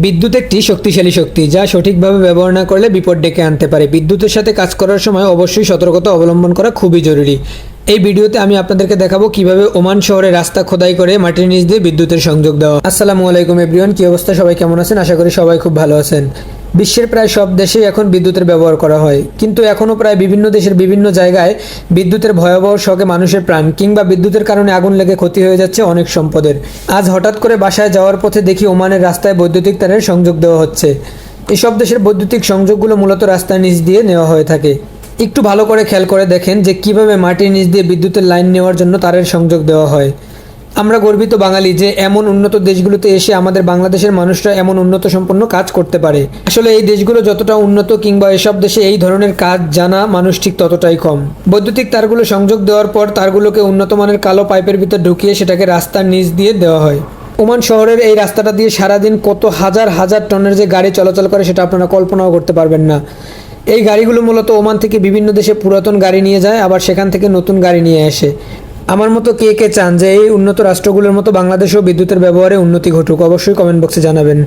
বিদ্যুৎ একটি শক্তিশালী শক্তি যা সঠিকভাবে ব্যবহার না করলে বিপদ ডেকে আনতে পারে। বিদ্যুতের সাথে কাজ করার সময় অবশ্যই সতর্কতা অবলম্বন করা খুবই জরুরি। এই ভিডিওতে আমি আপনাদেরকে দেখাবো কিভাবে ওমান শহরে রাস্তা খোদাই করে মাটির নিচ দিয়ে বিদ্যুতের সংযোগ দেওয়া। আসসালামু আলাইকুম এভরিওয়ান, কি অবস্থা? সবাই কেমন আছেন? আশা করি সবাই খুব ভালো আছেন। বিশ্বের প্রায় সব দেশেই এখন বিদ্যুতের ব্যবহার করা হয়, কিন্তু এখনও প্রায় বিভিন্ন দেশের বিভিন্ন জায়গায় বিদ্যুতের ভয়াবহ শকে মানুষের প্রাণ কিংবা বিদ্যুতের কারণে আগুন লেগে ক্ষতি হয়ে যাচ্ছে অনেক সম্পদের। আজ হঠাৎ করে বাসায় যাওয়ার পথে দেখি ওমানের রাস্তায় বৈদ্যুতিক তারের সংযোগ দেওয়া হচ্ছে। এসব দেশের বৈদ্যুতিক সংযোগগুলো মূলত রাস্তার নিচ দিয়ে নেওয়া হয়ে থাকে। একটু ভালো করে খেয়াল করে দেখেন যে কিভাবে মাটির নিচ দিয়ে বিদ্যুতের লাইন নেওয়ার জন্য তারের সংযোগ দেওয়া হয়। আমরা গর্বিত বাঙালি যে এমন উন্নত দেশগুলোতে এসে আমাদের বাংলাদেশের মানুষরা এমন উন্নত সম্পন্ন কাজ করতে পারে। আসলে এই দেশগুলো যতটা উন্নত কিংবা এসব দেশে এই ধরনের কাজ জানা মানুষ ঠিক ততটাই কম। বৈদ্যুতিক তারগুলো সংযোগ দেওয়ার পর তারগুলোকে উন্নত মানের কালো পাইপের ভিতর ঢুকিয়ে সেটাকে রাস্তার নিচ দিয়ে দেওয়া হয়। ওমান শহরের এই রাস্তাটা দিয়ে সারাদিন কত হাজার হাজার টনের যে গাড়ি চলাচল করে সেটা আপনারা কল্পনাও করতে পারবেন না। এই গাড়িগুলো মূলত ওমান থেকে বিভিন্ন দেশে পুরাতন গাড়ি নিয়ে যায়, আবার সেখান থেকে নতুন গাড়ি নিয়ে আসে। আমার মতো কে কে চান যে এই উন্নত রাষ্ট্রগুলোর মতো বাংলাদেশেও বিদ্যুতের ব্যবহারে উন্নতি ঘটুক? অবশ্যই কমেন্ট বক্সে জানাবেন।